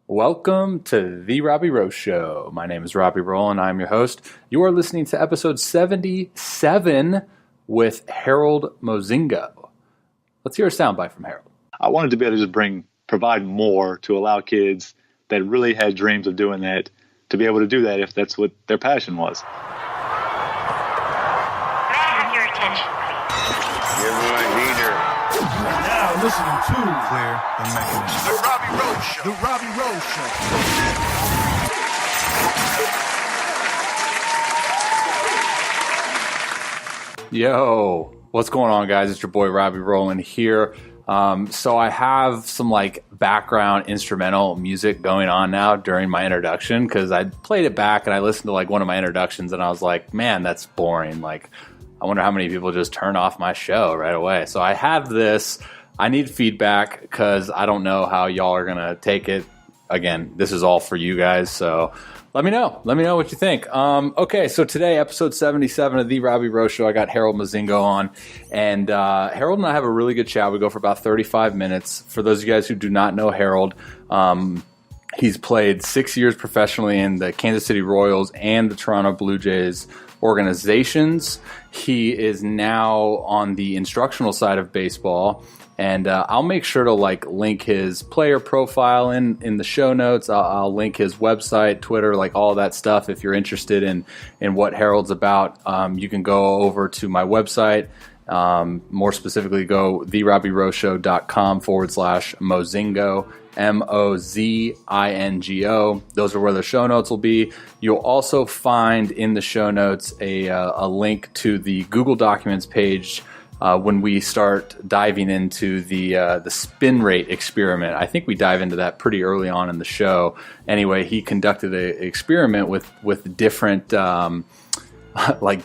Welcome to the Robby Row Show. My name is Robby Row, and I'm your host. You are listening to episode 77 with Harold Mozingo. Let's hear a soundbite from Harold. I wanted to be able to just provide more to allow kids that really had dreams of doing that to be able to do that if that's what their passion was. May I have your attention, please? You're my leader. Now listening to Clear the Mechanism. The Robby Row Show. The Robby Row Show. Yo, what's going on, guys? It's your boy Robby Rowland here. So I have some background instrumental music going on now during my introduction because I played it back and I listened to one of my introductions and I was like, man, that's boring. I wonder how many people just turn off my show right away. So I have this. I need feedback because I don't know how y'all are going to take it. Again, this is all for you guys. So let me know. Let me know what you think. Okay, so today, episode 77 of The Robby Row Show, I got Harold Mozingo on. And Harold and I have a really good chat. We go for about 35 minutes. For those of you guys who do not know Harold, he's played 6 years professionally in the Kansas City Royals and the Toronto Blue Jays organizations. He is now on the instructional side of baseball. And I'll make sure to link his player profile in the show notes. I'll link his website, Twitter, all that stuff. If you're interested in what Harold's about, you can go over to my website. More specifically, go therobbyrowshow.com/Mozingo, Mozingo. Those are where the show notes will be. You'll also find in the show notes a link to the Google Documents page when we start diving into the spin rate experiment. I think we dive into that pretty early on in the show. Anyway, he conducted an experiment with different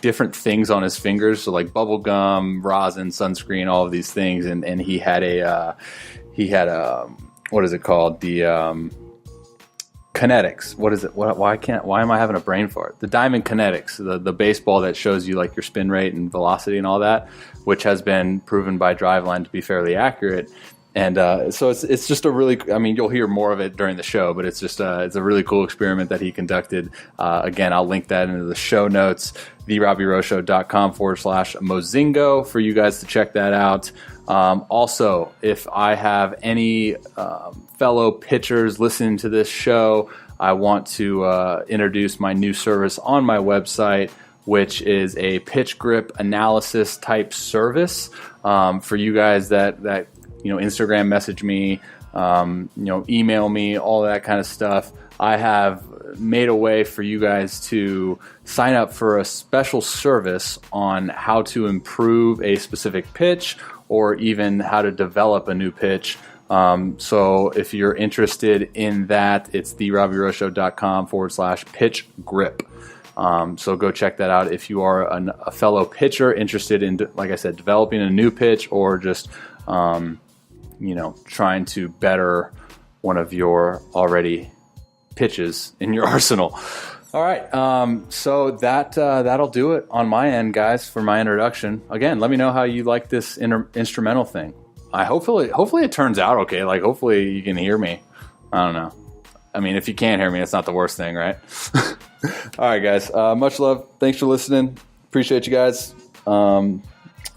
different things on his fingers, so bubble gum, rosin, sunscreen, all of these things, and he had a what is it called? The Kinetics. What is it? Why am I having a brain fart? The Diamond Kinetics, the baseball that shows you your spin rate and velocity and all that, which has been proven by Driveline to be fairly accurate. And so it's just a really, you'll hear more of it during the show, but it's a really cool experiment that he conducted. Again, I'll link that into the show notes, therobbyrowshow.com/Mozingo for you guys to check that out. Also, if I have any fellow pitchers listening to this show, I want to introduce my new service on my website, which is a pitch grip analysis type service for you guys that Instagram message me, email me, all that kind of stuff. I have made a way for you guys to sign up for a special service on how to improve a specific pitch or even how to develop a new pitch. So if you're interested in that, it's therobbyrowshow.com/pitch grip. So go check that out if you are a fellow pitcher interested in, like I said, developing a new pitch or just, trying to better one of your already pitches in your arsenal. All right. So that'll do it on my end, guys, for my introduction. Again, let me know how you like this instrumental thing. Hopefully it turns out okay. Hopefully you can hear me. I don't know. If you can't hear me, it's not the worst thing, right? All right, guys. Much love. Thanks for listening. Appreciate you guys.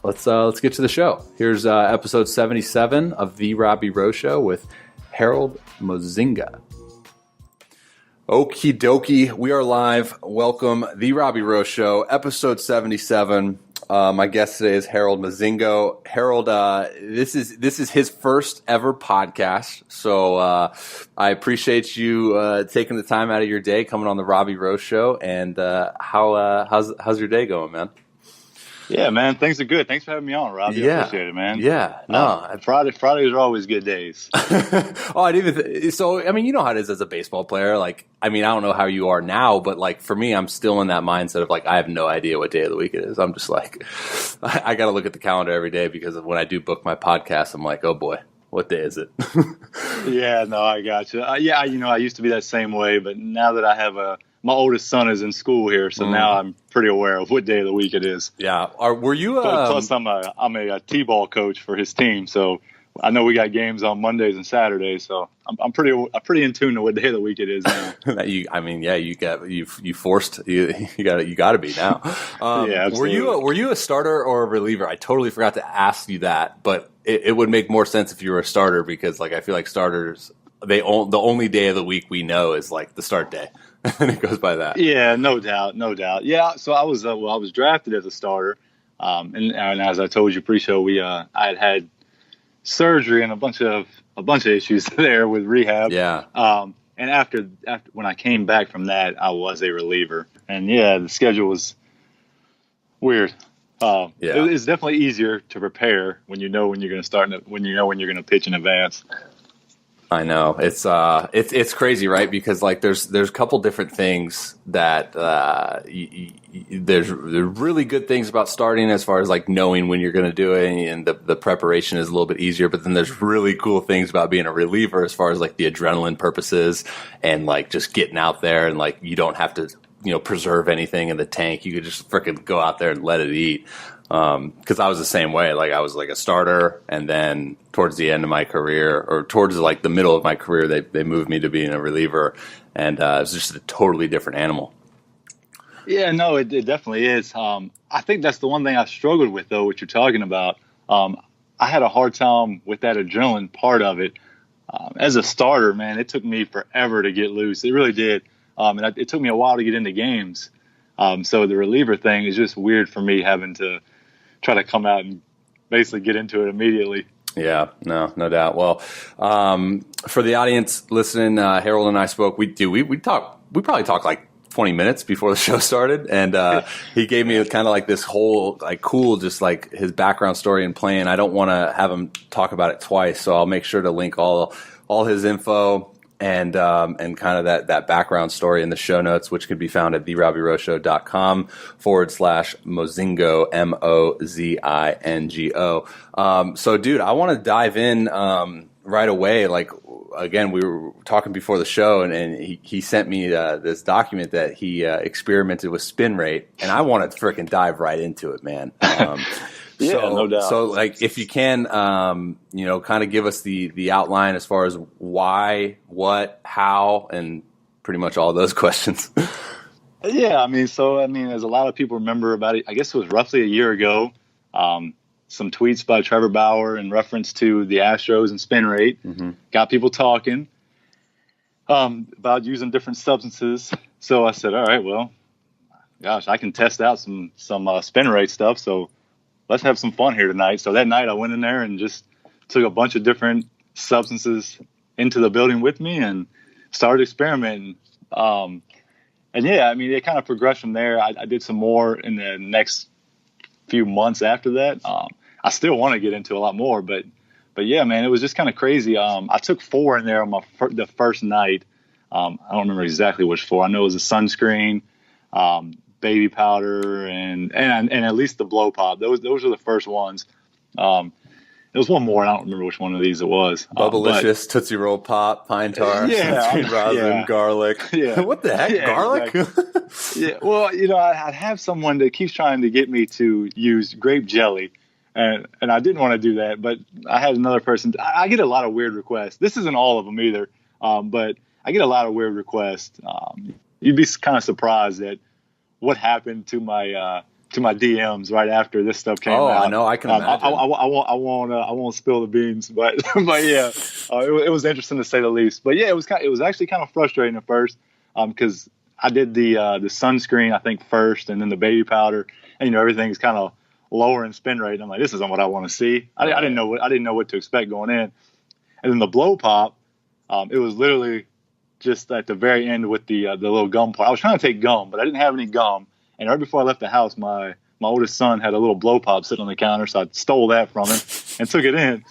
Let's get to the show. Here's episode 77 of The Robby Row Show with Harold Mozingo. Okie dokie. We are live. Welcome, The Robby Row Show, episode 77. My guest today is Harold Mozingo. Harold, this is his first ever podcast, so I appreciate you taking the time out of your day, coming on the Robby Row Show. And how's your day going, man? Yeah, man. Things are good. Thanks for having me on, Rob. Yeah. I appreciate it, man. Yeah. No. Fridays are always good days. Oh, I didn't even so, you know how it is as a baseball player. I don't know how you are now, but for me, I'm still in that mindset of I have no idea what day of the week it is. I'm just I got to look at the calendar every day because when I do book my podcast, I'm like, oh boy, what day is it? Yeah, no, I got you. I used to be that same way, but now that I have my oldest son is in school here, so now I'm pretty aware of what day of the week it is. Yeah. Were you? Plus, I'm a t-ball coach for his team, so I know we got games on Mondays and Saturdays, so I'm pretty in tune to what day of the week it is now. You got to be now. Yeah, absolutely. Were you a starter or a reliever? I totally forgot to ask you that, but it would make more sense if you were a starter because like I feel like starters the only day of the week we know is like the start day, and it goes by that. Yeah, no doubt. Yeah, so I was I was drafted as a starter, and as I told you pre-show, I had surgery and a bunch of issues there with rehab. Yeah. And after when I came back from that, I was a reliever, and yeah, the schedule was weird. It's definitely easier to prepare when you know when you're going to start, when you know when you're going to pitch in advance. I know it's crazy, right? Because like there's a couple different things that there's really good things about starting as far as like knowing when you're going to do it, and the preparation is a little bit easier. But then there's really cool things about being a reliever as far as like the adrenaline purposes and like just getting out there and like you don't have to preserve anything in the tank. You could just freaking go out there and let it eat. Because I was the same way. Like I was like a starter, and then towards the end of my career, or towards like the middle of my career, they moved me to being a reliever, and it was just a totally different animal. Yeah, no, it definitely is. I think that's the one thing I struggled with, though, what you're talking about. I had a hard time with that adrenaline part of it. As a starter, man, it took me forever to get loose. It really did. And it took me a while to get into games. So the reliever thing is just weird for me, having to try to come out and basically get into it immediately. Yeah, no doubt. Well, for the audience listening, Harold and I spoke. We probably talked like 20 minutes before the show started, and he gave me kind of like this whole like cool, just like his background story and plan. I don't want to have him talk about it twice, so I'll make sure to link all his info and kind of that background story in the show notes, which can be found at therobbyrowshow.com/Mozingo, Mozingo. So dude, I want to dive in right away. Like, again, we were talking before the show, and he sent me this document that he experimented with spin rate, and I want to freaking dive right into it, man. Yeah, no doubt. So, like, if you can, kind of give us the outline as far as why, what, how, and pretty much all those questions. Yeah, I mean, as a lot of people remember about it, I guess it was roughly a year ago, some tweets by Trevor Bauer in reference to the Astros and spin rate got people talking about using different substances. So I said, all right, well, gosh, I can test out some spin rate stuff. So let's have some fun here tonight. So that night I went in there and just took a bunch of different substances into the building with me and started experimenting. And yeah, I mean, it kind of progressed from there. I did some more in the next few months after that. I still want to get into a lot more, but yeah, man, it was just kind of crazy. I took 4 in there on the first night. I don't remember exactly which 4. I know it was a sunscreen, baby powder, and at least the blow pop. Those were the first ones. There was one more. I don't remember which one of these it was. Bubblicious, Tootsie Roll Pop, Pine Tar, sunscreen rosin, garlic. Yeah. What the heck, garlic? Exactly. Yeah. Well, I have someone that keeps trying to get me to use grape jelly, and I didn't want to do that, but I had another person. I get a lot of weird requests. This isn't all of them either, but I get a lot of weird requests. You'd be kind of surprised at what happened to my DMs right after this stuff came out. Oh, I know. I can imagine. I won't spill the beans, but yeah, it was interesting to say the least. But yeah, it was actually kind of frustrating at first, because I did the sunscreen, I think, first, and then the baby powder, and everything's kind of lower in spin rate. And I'm like, this isn't what I want to see. I didn't know what to expect going in. And then the blow pop, it was literally just at the very end with the little gum part. I was trying to take gum, but I didn't have any gum. And right before I left the house, my oldest son had a little blow pop sitting on the counter, so I stole that from him and took it in.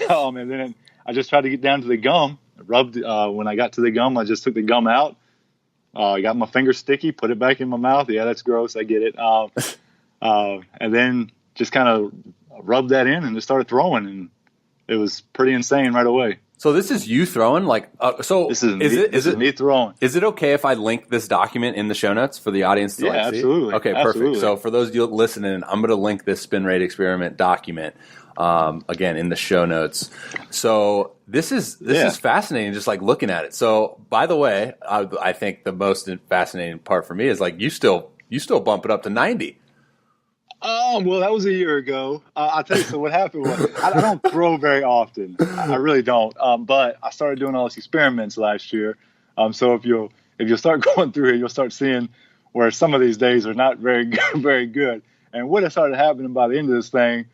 And then I just tried to get down to the gum. When I got to the gum, I just took the gum out. I got my finger sticky, put it back in my mouth. Yeah, that's gross. I get it. And then just kind of rubbed that in and just started throwing, and it was pretty insane right away. So this is you throwing, like, so this is me throwing. Is it okay if I link this document in the show notes for the audience to see? Absolutely. Okay, absolutely. perfect. So for those of you listening, I'm going to link this spin rate experiment document. again in the show notes. So this is fascinating, just like looking at it. So by the way, I think the most fascinating part for me is like you still bump it up to 90. Well, that was a year ago. I'll tell you. So what happened was I don't throw very often. I really don't. But I started doing all these experiments last year. So if you'll start going through it, you'll start seeing where some of these days are not very good, very good. And what had started happening by the end of this thing,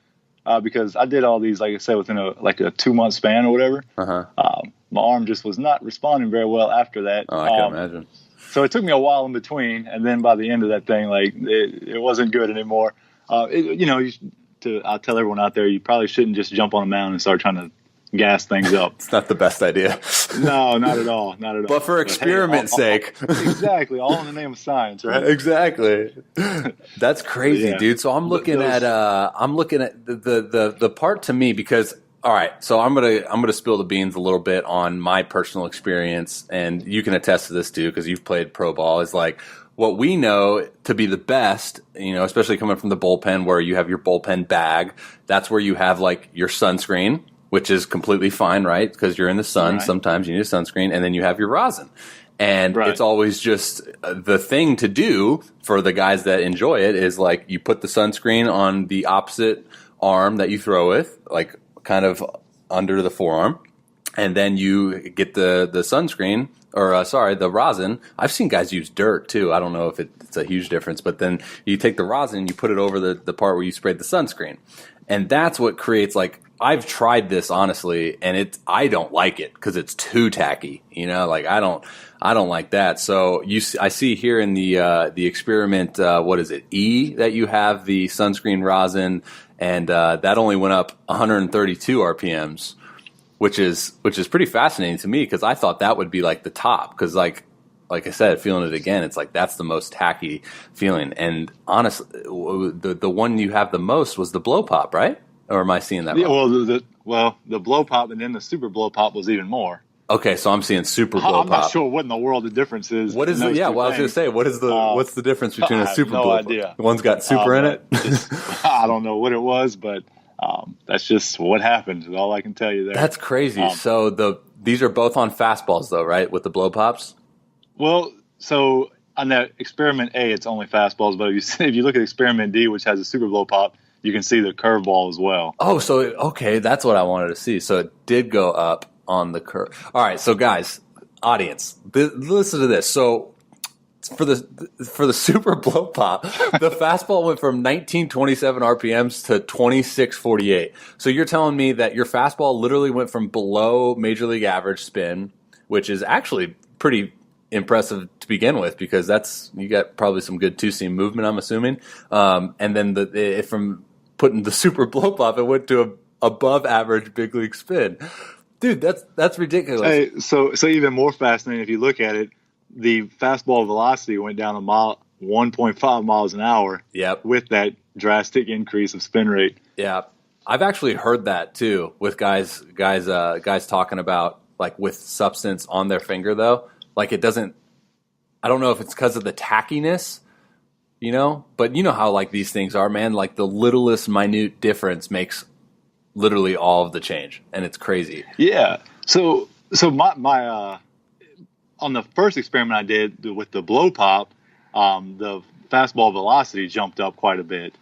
because I did all these, like I said, within a 2-month span or whatever. My arm just was not responding very well after that. Oh, I can imagine. So it took me a while in between, and then by the end of that thing, like it wasn't good anymore. I'll tell everyone out there, you probably shouldn't just jump on a mountain and start trying to gas things up. It's not the best idea. No, not at all. Not at all. But for experiment's sake. Exactly. All in the name of science, right? Exactly. That's crazy, Yeah. dude. So I'm looking at the part to me because all right, so I'm gonna spill the beans a little bit on my personal experience, and you can attest to this too because you've played pro ball. Is like what we know to be the best, especially coming from the bullpen where you have your bullpen bag. That's where you have like your sunscreen, which is completely fine, right? Because you're in the sun. Right. Sometimes you need a sunscreen, and then you have your rosin. And it's always just the thing to do for the guys that enjoy it is like you put the sunscreen on the opposite arm that you throw with, like kind of under the forearm, and then you get the sunscreen the rosin. I've seen guys use dirt too. I don't know if it's a huge difference, but then you take the rosin and you put it over the part where you sprayed the sunscreen, and that's what creates like. I've tried this honestly, and I don't like it because it's too tacky. Like I don't like that. So I see here in the experiment, what is it, E, that you have the sunscreen rosin, and that only went up 132 RPMs, which is pretty fascinating to me because I thought that would be like the top because like I said, feeling it again, it's like that's the most tacky feeling. And honestly, the one you have the most was the blow pop, right? Or am I seeing that wrong? Yeah, the blow pop and then the super blow pop was even more. Okay, so I'm seeing super blow pop. I'm not sure what in the world the difference is. What is it? Yeah, well, I was going to say, what's the difference between a super blow pop? Idea. The one's got super in it? I don't know what it was, but that's just what happened. Is all I can tell you there. That's crazy. So these are both on fastballs, though, right, with the blow pops? Well, so on that experiment A, it's only fastballs, but if you look at experiment D, which has a super blow pop, you can see the curveball as well. Oh, so okay, that's what I wanted to see. So it did go up on the curve. All right, so guys, audience, listen to this. So for the super blow pop, the fastball went from 1927 RPMs to 2648. So you're telling me that your fastball literally went from below major league average spin, which is actually pretty impressive to begin with because you got probably some good two-seam movement, I'm assuming, and then from putting the super blow pop, it went to a above average big league spin. Dude, that's ridiculous. Hey, so even more fascinating if you look at it, the fastball velocity went down 1.5 miles an hour. Yep. With that drastic increase of spin rate. Yeah, I've actually heard that too with guys talking about like with substance on their finger though. Like it doesn't. I don't know if it's because of the tackiness. But you know how like these things are, man. Like the littlest minute difference makes literally all of the change, and it's crazy. Yeah. So my on the first experiment I did with the blow pop, the fastball velocity jumped up quite a bit.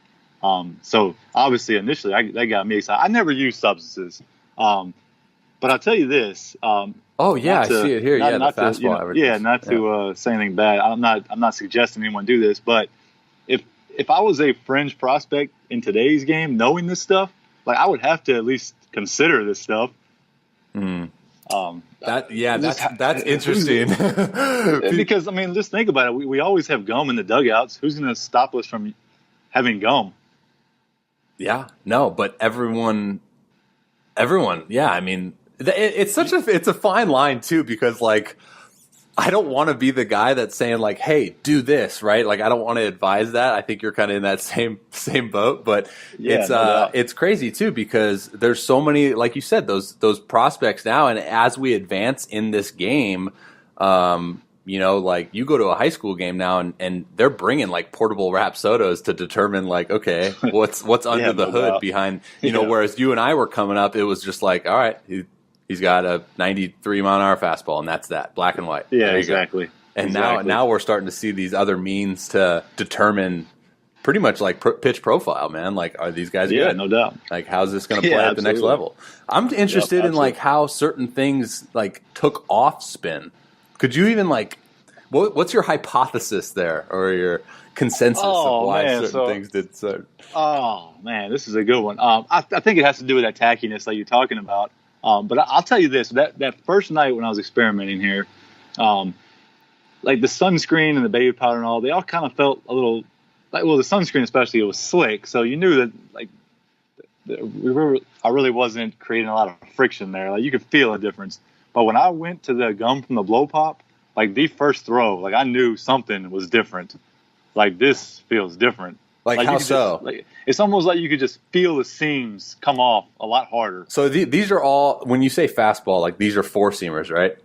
So obviously initially that got me excited. I never used substances, but I'll tell you this. Oh yeah, I see it here. The fastball averages. Not to say anything bad. I'm not suggesting anyone do this, but if I was a fringe prospect in today's game, knowing this stuff, like I would have to at least consider this stuff. That's interesting. Because I mean, just think about it. We always have gum in the dugouts. Who's going to stop us from having gum? Yeah, no, but everyone. Yeah, I mean, it's a fine line too because like. I don't want to be the guy that's saying like, "Hey, do this," right? Like, I don't want to advise that. I think you're kind of in that same boat, but it's crazy too because there's so many, like you said, those prospects now, and as we advance in this game, like you go to a high school game now and they're bringing like portable Rapsodos to determine like, okay, what's under the hood behind, whereas you and I were coming up, it was just like, all right, he's got a 93 mile an hour fastball and that's that, black and white. Yeah, exactly. And now we're starting to see these other means to determine pretty much like pitch profile, man. Like, are these guys good? Yeah, no doubt. Like, how's this going to play at the next level? I'm interested in like how certain things like took off spin. Could you even like, what's your hypothesis there, or your consensus of why certain things did so? Oh man, this is a good one. I think it has to do with that tackiness that you're talking about. But I'll tell you this: that first night when I was experimenting here, like the sunscreen and the baby powder and all, they all kind of felt a little. Like, well, the sunscreen especially, it was slick, so you knew that like I really wasn't creating a lot of friction there. Like you could feel a difference. But when I went to the gum from the blow pop, like the first throw, like I knew something was different. Like this feels different. Like how so? It's almost like you could just feel the seams come off a lot harder. So these are all, when you say fastball, like these are four seamers, right?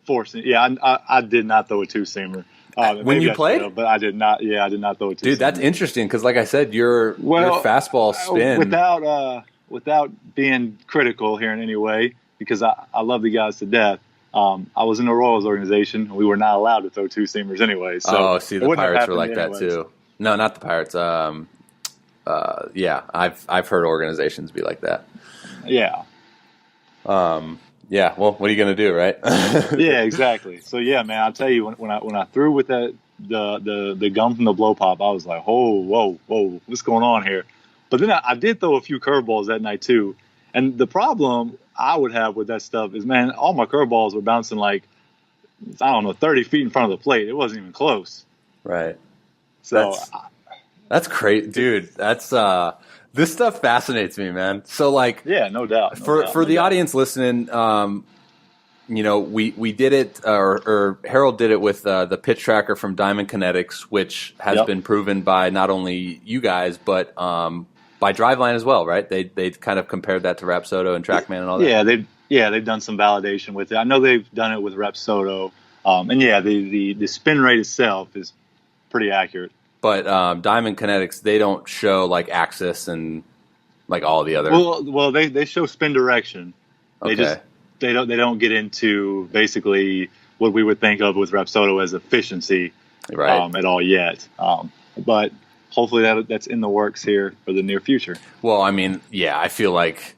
Four seamers. Yeah, I did not throw a two seamer. When you played? But I did not. Yeah, I did not throw a two. Dude, that's interesting because, like I said, your fastball spin without being critical here in any way, because I love the guys to death. I was in the Royals organization. We were not allowed to throw two seamers anyway. So see, the Pirates were like that too. No, not the Pirates. Yeah, I've heard organizations be like that. Yeah. Yeah, well, what are you going to do, right? Yeah, exactly. So yeah, man, I'll tell you, when I threw with the gum from the blow pop, I was like, whoa, what's going on here? But then I did throw a few curveballs that night too. And the problem I would have with that stuff is, man, all my curveballs were bouncing like, I don't know, 30 feet in front of the plate. It wasn't even close. Right. So that's crazy, dude. That's this stuff fascinates me, man. So like, yeah, no doubt. For the audience listening, we did it, or Harold did it with the pitch tracker from Diamond Kinetics, which has been proven by not only you guys but by Driveline as well, right? They kind of compared that to Rapsodo and TrackMan and all that. They've done some validation with it. I know they've done it with Rapsodo, and the spin rate itself is pretty accurate. But Diamond Kinetics, they don't show like axis and like all the other. Well, they show spin direction. Okay. They don't get into basically what we would think of with Rapsodo as efficiency, right? At all yet. But hopefully that's in the works here for the near future. Well, I mean, yeah, I feel like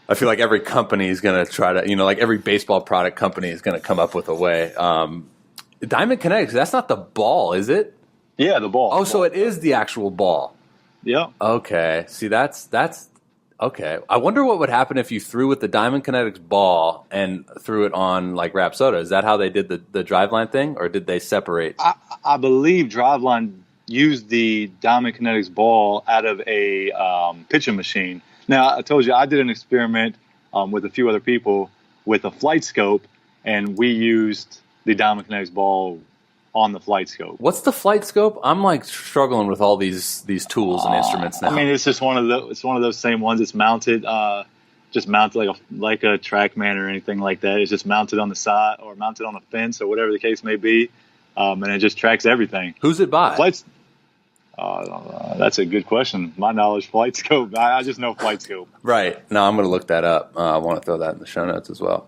every company is going to try to, like every baseball product company is going to come up with a way. Diamond Kinetics, that's not the ball, is it? Yeah, the ball. Oh, so it is the actual ball. Yeah. Okay. See, that's okay. I wonder what would happen if you threw with the Diamond Kinetics ball and threw it on like Rapsodo. Is that how they did the Driveline thing, or did they separate? I believe Driveline used the Diamond Kinetics ball out of a pitching machine. Now, I told you I did an experiment with a few other people with a flight scope, and we used the Diamond Kinetics ball on the flight scope. What's the flight scope? I'm like struggling with all these tools and instruments now. I mean, it's just one of those same ones. It's mounted, just mounted like a TrackMan or anything like that. It's just mounted on the side or mounted on a fence or whatever the case may be, and it just tracks everything. Who's it by? That's a good question. My knowledge, flight scope. I just know flight scope. Right. No, I'm going to look that up. I want to throw that in the show notes as well.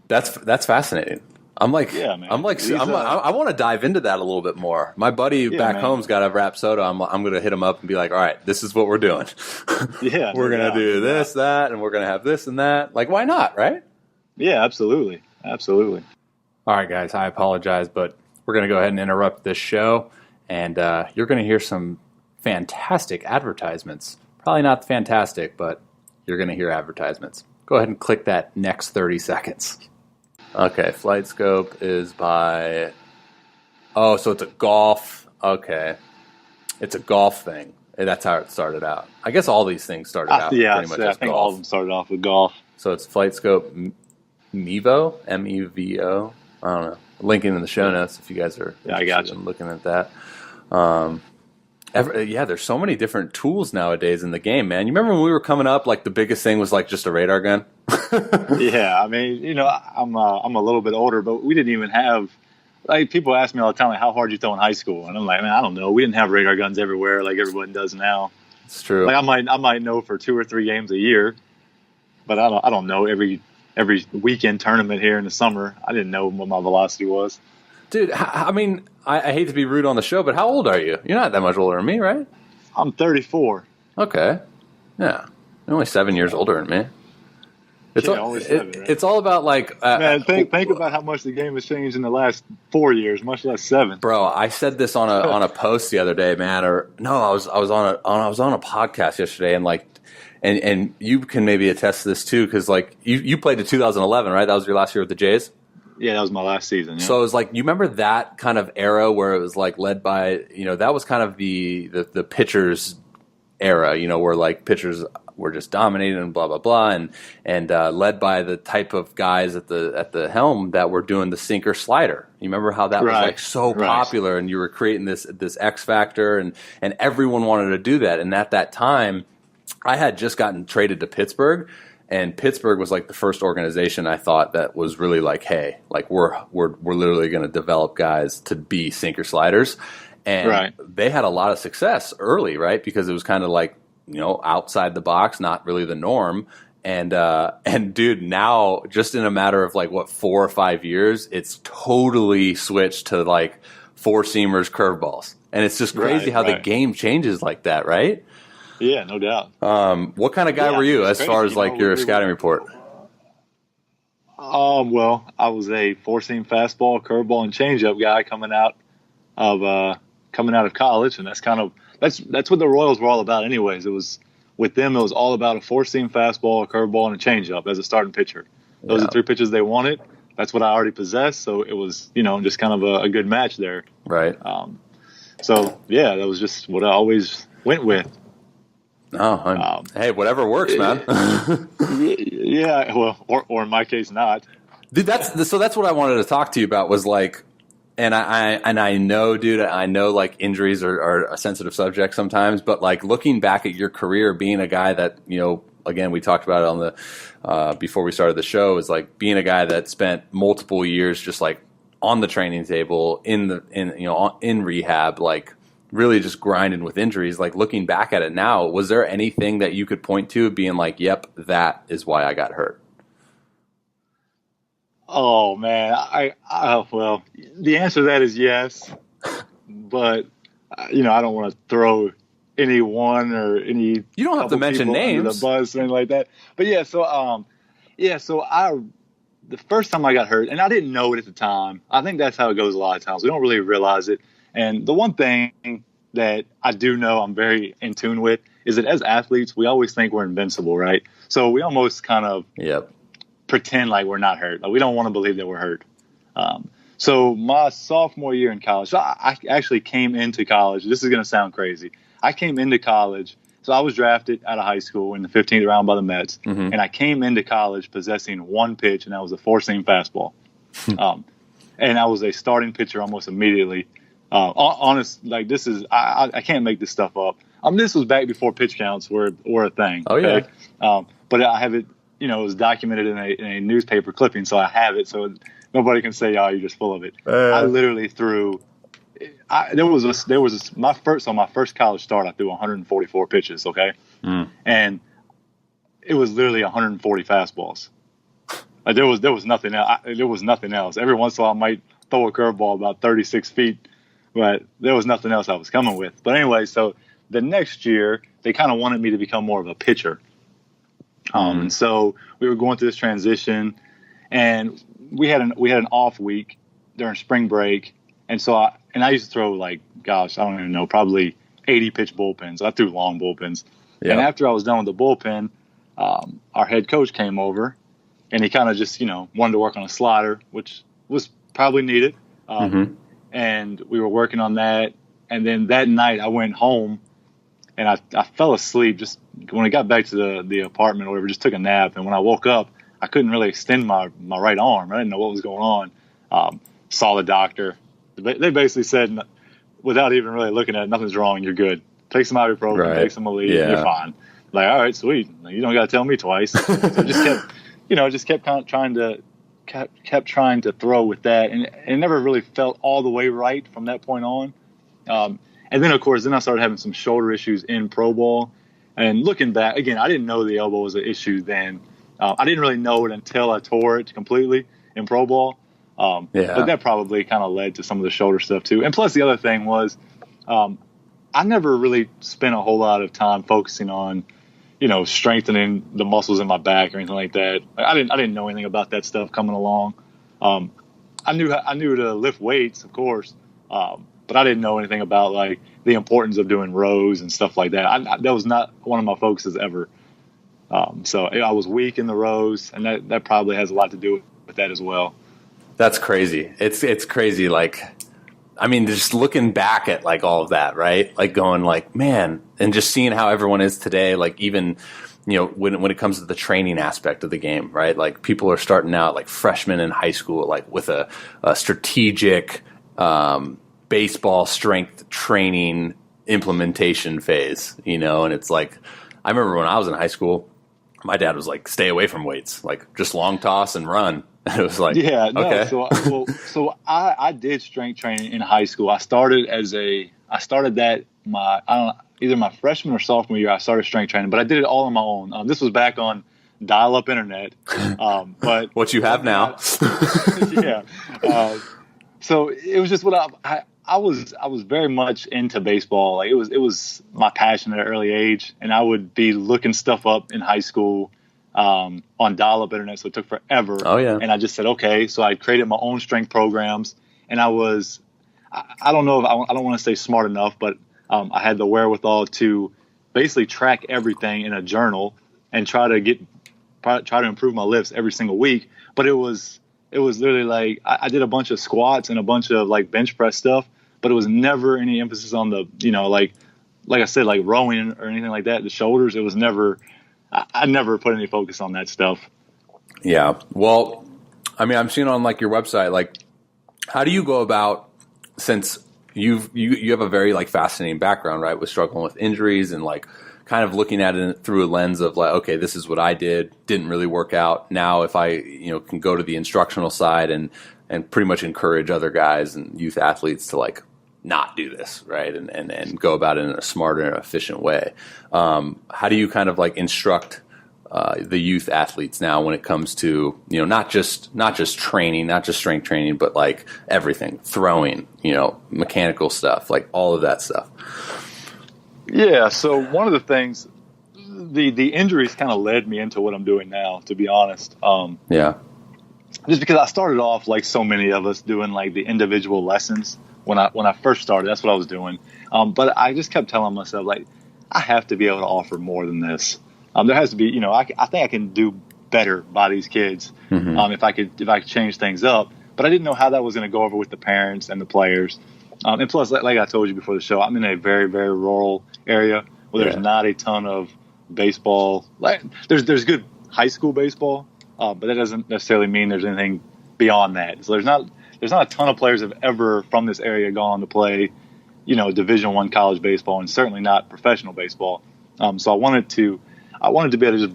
That's fascinating. I want to dive into that a little bit more. My buddy back home's got a Rapsodo. I'm going to hit him up and be like, all right, this is what we're doing. Yeah. We're going to do this, that, and we're going to have this and that. Like, why not, right? Yeah, absolutely. Absolutely. All right, guys, I apologize, but we're going to go ahead and interrupt this show, and you're going to hear some fantastic advertisements. Probably not fantastic, but you're going to hear advertisements. Go ahead and click that next 30 seconds. Okay, Flight Scope is by... Oh, so it's a golf... Okay. It's a golf thing. That's how it started out. I guess all these things started out pretty much as I think golf. all of them started off with golf. So it's Flight Scope Mevo? M-E-V-O? I don't know. Linking in the show notes if you guys are interested in looking at that. There's so many different tools nowadays in the game, man. You remember when we were coming up, like the biggest thing was like just a radar gun? Yeah, I mean, I'm a little bit older, but we didn't even have, like, people ask me all the time, like, how hard you throw in high school, and I'm like, man, I don't know. We didn't have radar guns everywhere like everyone does now. It's true. Like, I might know for 2 or 3 games a year, but I don't know every weekend tournament here in the summer. I didn't know what my velocity was. Dude, I mean, I hate to be rude on the show, but how old are you? You're not that much older than me, right? I'm 34. Okay. Yeah. You're only 7 years older than me. It's, Yeah, only 7, right? It's all about, like... Man, think about how much the game has changed in the last 4 years, much less 7. Bro, I said this on a post the other day, man. Or no, I was on a podcast yesterday, and like, and you can maybe attest to this too, because like you played to 2011, right? That was your last year with the Jays. Yeah, that was my last season. Yeah. So it was like, you remember that kind of era where it was like led by, that was kind of the pitchers era, where like pitchers were just dominating and blah blah blah, and led by the type of guys at the helm that were doing the sinker slider. You remember how that was like so popular, and you were creating this X factor, and everyone wanted to do that. And at that time, I had just gotten traded to Pittsburgh, and Pittsburgh was like the first organization I thought that was really like, hey, like we're literally going to develop guys to be sinker sliders. And they had a lot of success early, right? Because it was kind of like, outside the box, not really the norm. And dude, now just in a matter of like 4 or 5 years, it's totally switched to like 4-seamers, curveballs. And it's just crazy how the game changes like that, right? Yeah, no doubt. What kind of guy were you as far as like your scouting report? Well, I was a 4-seam fastball, curveball, and changeup guy coming out of college, and that's what the Royals were all about. Anyways, it was with them. It was all about a 4-seam fastball, a curveball, and a changeup as a starting pitcher. Those are 3 pitches they wanted. That's what I already possessed. So it was, just kind of a good match there. Right. So yeah, that was just what I always went with. Oh, hey, whatever works, man. Yeah, well, or in my case, not. Dude, that's what I wanted to talk to you about was like, and I know, dude, I know like injuries are a sensitive subject sometimes, but like looking back at your career, being a guy that, again, we talked about it on the before we started the show, is like being a guy that spent multiple years just like on the training table in rehab, like really just grinding with injuries. Like looking back at it now, was there anything that you could point to being like, yep, that is why I got hurt? Oh man, well, the answer to that is yes, but I don't want to throw anyone or any. You don't have to mention names, the bus or anything like that. But yeah, so the first time I got hurt, and I didn't know it at the time. I think that's how it goes a lot of times. We don't really realize it. And the one thing that I do know I'm very in tune with is that as athletes, we always think we're invincible, right? So we almost kind of pretend like we're not hurt. Like we don't want to believe that we're hurt. So my sophomore year in college, so I actually came into college. This is going to sound crazy. I came into college. So I was drafted out of high school in the 15th round by the Mets. Mm-hmm. And I came into college possessing 1 pitch, and that was a 4-seam fastball. And I was a starting pitcher almost immediately. Honest, like this is, I can't make this stuff up. This was back before pitch counts were a thing. Oh, okay? Yeah. But I have it, it was documented in a newspaper clipping, so I have it. So nobody can say, "Oh, you're just full of it." I literally threw. My first college start, I threw 144 pitches. Okay, and it was literally 140 fastballs. Like there was nothing else. There was nothing else. Every once in a while, I might throw a curveball about 36 feet, but there was nothing else I was coming with. But anyway, so the next year they kind of wanted me to become more of a pitcher. And so we were going through this transition, and we had an off week during spring break, and so I used to throw like, gosh, I don't even know, probably 80 pitch bullpens. I threw long bullpens, and after I was done with the bullpen, our head coach came over, and he kind of just wanted to work on a slider, which was probably needed, and we were working on that, and then that night I went home. And I fell asleep just when I got back to the apartment or whatever, just took a nap. And when I woke up, I couldn't really extend my right arm. I didn't know what was going on. Saw the doctor. They basically said, without even really looking at it, nothing's wrong. You're good. Take some ibuprofen, take some Aleve, you're fine. Like, all right, sweet. You don't got to tell me twice. So I just just kept kind of trying to throw with that, and it never really felt all the way right from that point on. And then, of course, I started having some shoulder issues in pro ball. And looking back, again, I didn't know the elbow was an issue then. I didn't really know it until I tore it completely in pro ball. But that probably kind of led to some of the shoulder stuff too. And plus, the other thing was, I never really spent a whole lot of time focusing on, strengthening the muscles in my back or anything like that. I didn't know anything about that stuff coming along. I knew to lift weights, of course, but I didn't know anything about like the importance of doing rows and stuff like that. That was not one of my focuses ever. So I was weak in the rows, and that probably has a lot to do with that as well. That's crazy. It's crazy. Like, I mean, just looking back at like all of that, right? Like going like, man, and just seeing how everyone is today, like even, when it comes to the training aspect of the game, right? Like people are starting out like freshmen in high school, like with a strategic, baseball strength training implementation phase, and it's like, I remember when I was in high school, my dad was like, stay away from weights, like just long toss and run. It was like, okay. So I did strength training in high school. I started that either my freshman or sophomore year. I started strength training, but I did it all on my own. This was back on dial-up internet. But what you have now. Yeah. So it was just what I was very much into baseball. Like it was my passion at an early age, and I would be looking stuff up in high school on dial-up internet, so it took forever. Oh yeah. And I just said okay. So I created my own strength programs, and I don't know if I don't want to say smart enough, but I had the wherewithal to basically track everything in a journal and try to improve my lifts every single week. But it was literally like I did a bunch of squats and a bunch of like bench press stuff, but it was never any emphasis on the, like I said, like rowing or anything like that, the shoulders. It was never, I never put any focus on that stuff. Yeah. Well, I mean, I'm seeing on like your website, like how do you go about, since you have a very like fascinating background, right, with struggling with injuries and like kind of looking at it through a lens of like, okay, this is what I didn't really work out. Now, if I, can go to the instructional side and pretty much encourage other guys and youth athletes to like not do this, right, and go about it in a smarter and efficient way. How do you kind of like instruct the youth athletes now when it comes to, not just training, not just strength training, but like everything, throwing, mechanical stuff, like all of that stuff? Yeah. So one of the things, the injuries kind of led me into what I'm doing now, to be honest. Just because I started off like so many of us doing like the individual lessons when I first started. That's what I was doing. But I just kept telling myself like, I have to be able to offer more than this. There has to be, I think I can do better by these kids if I could change things up. But I didn't know how that was going to go over with the parents and the players. And plus, like I told you before the show, I'm in a very, very rural area where there's not a ton of baseball. Like there's good high school baseball, but that doesn't necessarily mean there's anything beyond that. So there's not a ton of players that have ever from this area gone on to play, Division I college baseball, and certainly not professional baseball. So I wanted to be able to just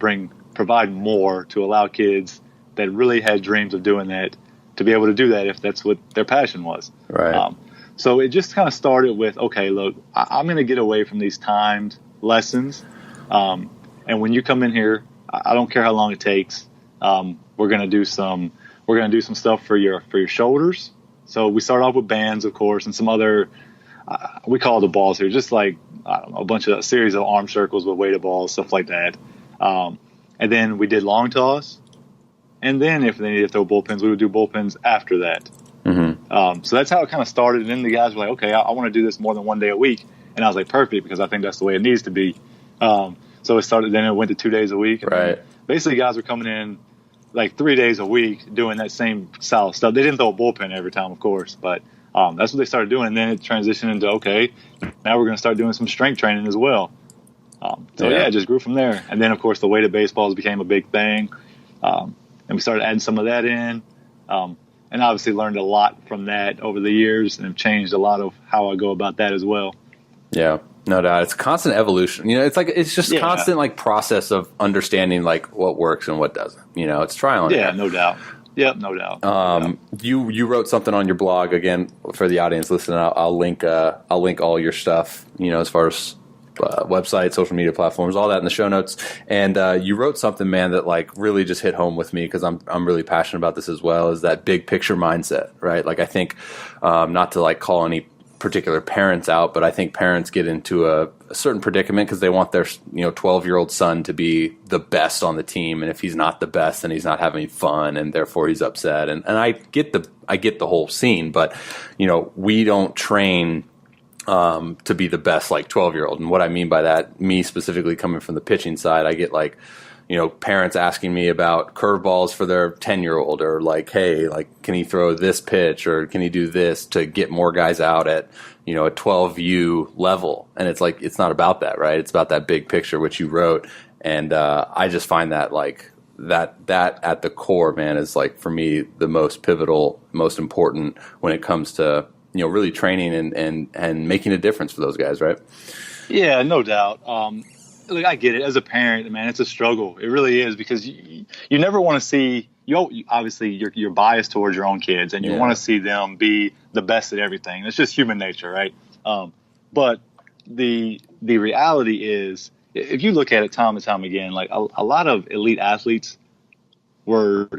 provide more to allow kids that really had dreams of doing that to be able to do that if that's what their passion was. Right. So it just kind of started with, okay, look, I'm going to get away from these timed lessons. And when you come in here, I don't care how long it takes. We're going to do some stuff for your shoulders. So we start off with bands, of course, and some other, we call it the balls here, just like, I don't know, a series of arm circles with weighted balls, stuff like that. And then we did long toss. And then if they needed to throw bullpens, we would do bullpens after that. So that's how it kind of started. And then the guys were like, okay, I want to do this more than one day a week. And I was like, perfect, because I think that's the way it needs to be. So it started, then it went to 2 days a week. And right. Basically, guys were coming in like 3 days a week doing that same style of stuff. They didn't throw a bullpen every time, of course, but that's what they started doing. And then it transitioned into, okay, now we're going to start doing some strength training as well. It just grew from there. And then, of course, the weighted baseballs became a big thing. And we started adding some of that in. And obviously learned a lot from that over the years and have changed a lot of how I go about that as well. Yeah. No doubt. It's constant evolution. It's just constant like process of understanding like what works and what doesn't. It's trial and error. Yeah, no doubt. Yep, no doubt. You wrote something on your blog, again, for the audience listening. I'll link all your stuff, as far as website, social media platforms, all that in the show notes. And you wrote something, man, that like really just hit home with me, because I'm really passionate about this as well, is that big picture mindset, right? Like I think, not to like call any particular parents out, but I think parents get into a certain predicament because they want their 12-year-old son to be the best on the team, and if he's not the best, then he's not having fun, and therefore he's upset. And I get the whole scene, but we don't train to be the best like 12-year-old. And what I mean by that, me specifically coming from the pitching side, I get like parents asking me about curveballs for their 10-year-old, or like, hey, like, can he throw this pitch, or can he do this, to get more guys out at, a 12U level. And it's like, it's not about that, right? It's about that big picture, which you wrote. And I just find that like that at the core, man, is like, for me, the most pivotal, most important when it comes to, really training and making a difference for those guys, right? Yeah, no doubt. Look, I get it. As a parent, man, it's a struggle. It really is, because you never want to see obviously you're biased towards your own kids, and you want to see them be the best at everything. It's just human nature, right? But the reality is, if you look at it time and time again, like a lot of elite athletes were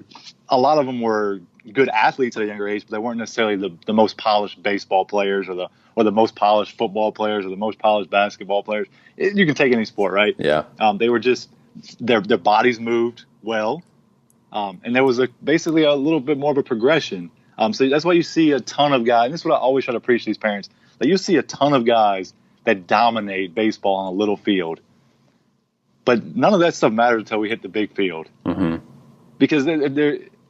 good athletes at a younger age, but they weren't necessarily the most polished baseball players, or the most polished football players, or the most polished basketball players. You can take any sport, right? Yeah. They were just their bodies moved well, and there was basically a little bit more of a progression. So that's why you see a ton of guys. And this is what I always try to preach to these parents: that you see a ton of guys that dominate baseball on a little field, but none of that stuff matters until we hit the big field, because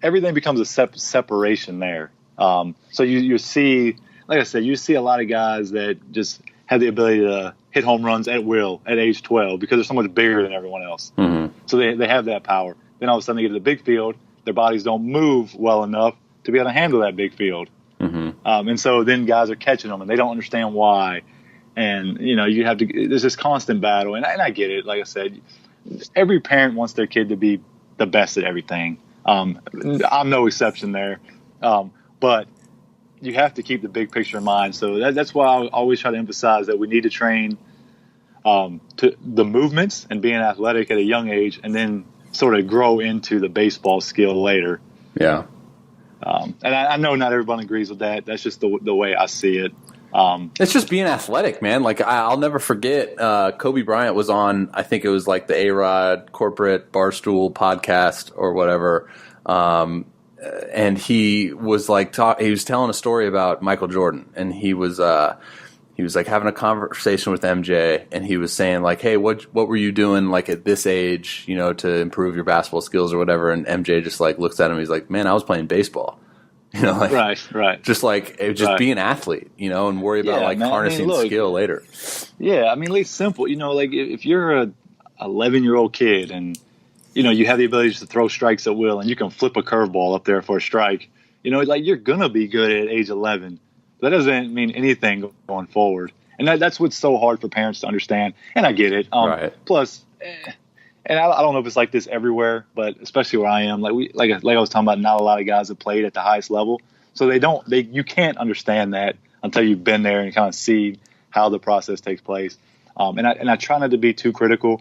everything becomes a separation there. So you see, like I said, you see a lot of guys that just have the ability to hit home runs at will at age 12, because they're so much bigger than everyone else. So they have that power. Then all of a sudden they get to the big field, their bodies don't move well enough to be able to handle that big field. And so then guys are catching them, and they don't understand why. And, you have to, there's this constant battle. And I get it. Like I said, every parent wants their kid to be the best at everything. I'm no exception there. But you have to keep the big picture in mind. So that's why I always try to emphasize that we need to train to the movements and being athletic at a young age, and then sort of grow into the baseball skill later. Yeah. And I know not everyone agrees with that. That's just the way I see it. It's just being athletic, man. Like I'll never forget, Kobe Bryant was on, I think it was like the A-Rod corporate Barstool podcast or whatever. And he was like, he was telling a story about Michael Jordan, and he was like having a conversation with MJ, and he was saying like, hey, what were you doing like at this age, to improve your basketball skills or whatever? And MJ just like looks at him. He's like, man, I was playing baseball. Like, right. Just like be an athlete, and worry about harnessing skill later. Yeah, at least simple. Like if you're a 11-year-old kid and you have the ability just to throw strikes at will, and you can flip a curveball up there for a strike, like you're gonna be good at age 11. That doesn't mean anything going forward, and that's what's so hard for parents to understand. And I get it. Plus. And I don't know if it's like this everywhere, but especially where I am, like I was talking about, not a lot of guys have played at the highest level, so you can't understand that until you've been there and kind of see how the process takes place. And I try not to be too critical,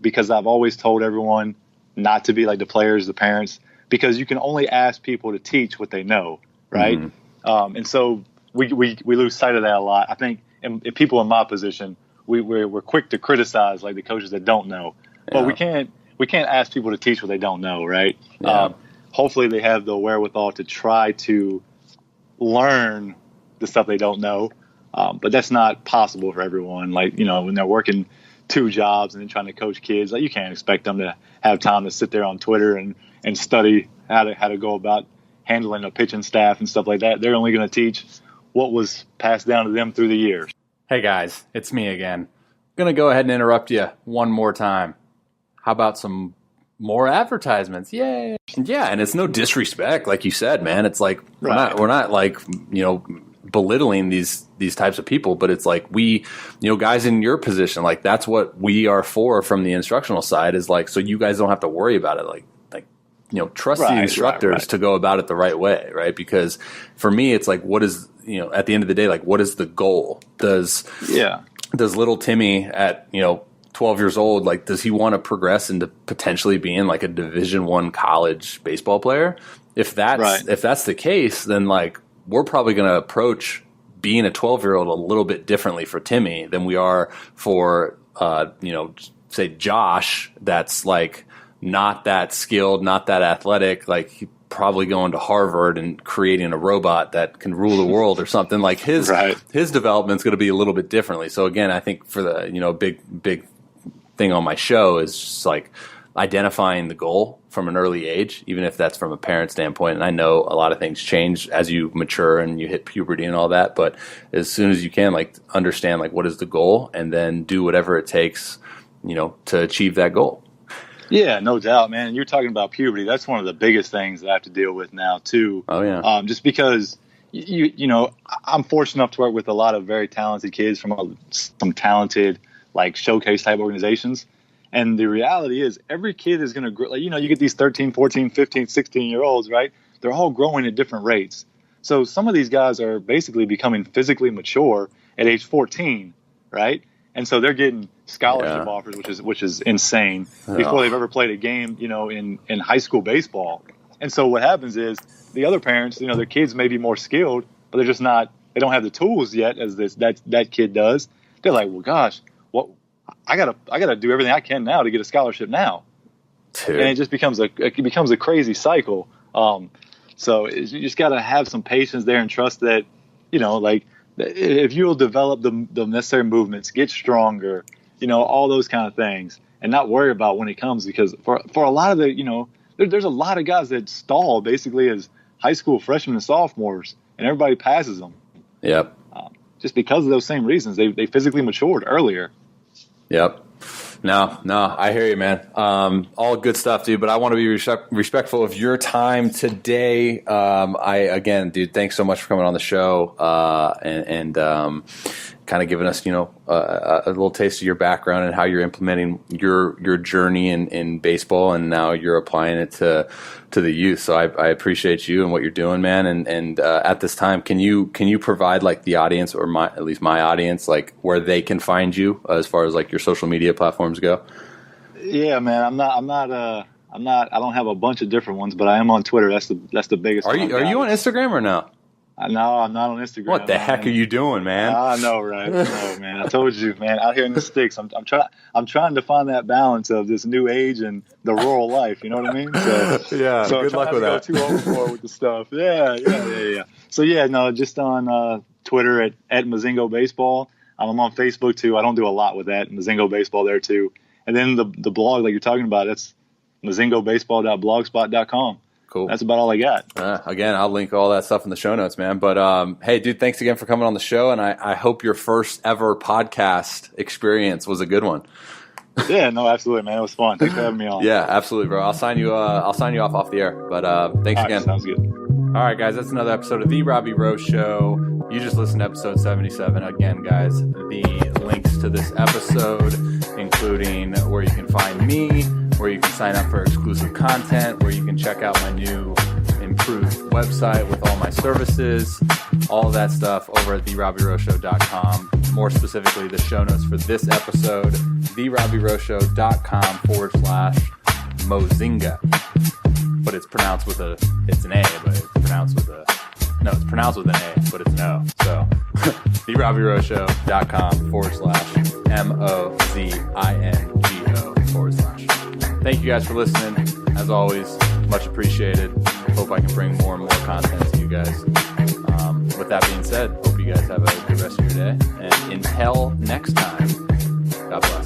because I've always told everyone not to be like the players, the parents, because you can only ask people to teach what they know, right? And so we lose sight of that a lot. I think if people in my position, we're quick to criticize like the coaches that don't know. But we can't ask people to teach what they don't know, right? Hopefully they have the wherewithal to try to learn the stuff they don't know. But that's not possible for everyone. Like, when they're working 2 jobs and then trying to coach kids, like you can't expect them to have time to sit there on Twitter and study how to go about handling a pitching staff and stuff like that. They're only going to teach what was passed down to them through the years. Hey guys, it's me again. I'm going to go ahead and interrupt you one more time. How about some more advertisements? Yay. Yeah, and it's no disrespect, like you said, man. It's like we're not like, belittling these types of people, but it's like we, guys in your position, like that's what we are for from the instructional side is like, so you guys don't have to worry about it. Like, trust the instructors to go about it the right way, right? Because for me, it's like, what is, at the end of the day, like, what is the goal? Does little Timmy at, 12 years old, like, does he want to progress into potentially being like a Division I college baseball player? If that's the case, then like, we're probably going to approach being a 12-year-old a little bit differently for Timmy than we are for, say Josh, that's like, not that skilled, not that athletic, like he probably going to Harvard and creating a robot that can rule the world or something. Like his development's going to be a little bit differently. So again, I think for the big thing on my show is just like identifying the goal from an early age, even if that's from a parent standpoint. And I know a lot of things change as you mature and you hit puberty and all that, but as soon as you can, like understand like what is the goal and then do whatever it takes, to achieve that goal. Yeah, no doubt, man. And you're talking about puberty. That's one of the biggest things that I have to deal with now, too. Oh, yeah. Just because, I'm fortunate enough to work with a lot of very talented kids from some talented, like, showcase-type organizations. And the reality is every kid is going to grow. Like, you get these 13, 14, 15, 16-year-olds, right? They're all growing at different rates. So some of these guys are basically becoming physically mature at age 14, right? And so they're getting scholarship offers, which is insane, before they've ever played a game, in high school baseball. And so what happens is the other parents, their kids may be more skilled, but they're just not. They don't have the tools yet as that kid does. They're like, well, gosh, I gotta do everything I can now to get a scholarship now, and it just becomes a crazy cycle. So you just gotta have some patience there and trust that, like. If you'll develop the necessary movements, get stronger, all those kind of things, and not worry about when it comes, because for a lot of the, there's a lot of guys that stall basically as high school freshmen and sophomores, and everybody passes them. Yep. Just because of those same reasons, they physically matured earlier. Yep. No, I hear you, man. All good stuff, dude. But I want to be respectful of your time today. Again, dude, thanks so much for coming on the show and kind of giving us, a little taste of your background and how you're implementing your journey in baseball, and now you're applying it to the youth. So I appreciate you and what you're doing, man. And at this time, can you provide like the audience, or at least my audience, like where they can find you as far as like your social media platforms go? Yeah, man. I don't have a bunch of different ones, but I am on Twitter. That's the biggest. Are you on Instagram or no? No, I'm not on Instagram. What the heck are you doing, man? I know, right? No, man. I told you, man. Out here in the sticks, I'm trying to find that balance of this new age and the rural life. You know what I mean? So yeah. So good luck with that. Too overboard with the stuff. Yeah. So just on Twitter at Mozingo Baseball. I'm on Facebook too. I don't do a lot with that. Mozingo Baseball there too. And then the blog like you're talking about, it's mozingobaseball.blogspot.com. Cool. That's about all I got. Again, I'll link all that stuff in the show notes, man. But hey, dude, thanks again for coming on the show, and I hope your first ever podcast experience was a good one. Yeah, no, absolutely, man. It was fun. Thanks for having me on. Yeah, absolutely, bro. I'll sign you off the air. But thanks again. Sounds good. All right, guys, that's another episode of The Robby Row Show. You just listened to episode 77. Again, guys, the links to this episode, including where you can find me, where you can sign up for exclusive content, where you can check out my new improved website with all my services, all of that stuff over at therobbyrowshow.com. More specifically, the show notes for this episode, therobbyrowshow.com/Mozinga. But it's pronounced with it's an A, but it's pronounced with it's pronounced with an A, but it's an O. So, therobbyrowshow.com/MOZINGO/. Thank you guys for listening. As always, much appreciated. Hope I can bring more and more content to you guys. With that being said, hope you guys have a good rest of your day. And until next time, God bless.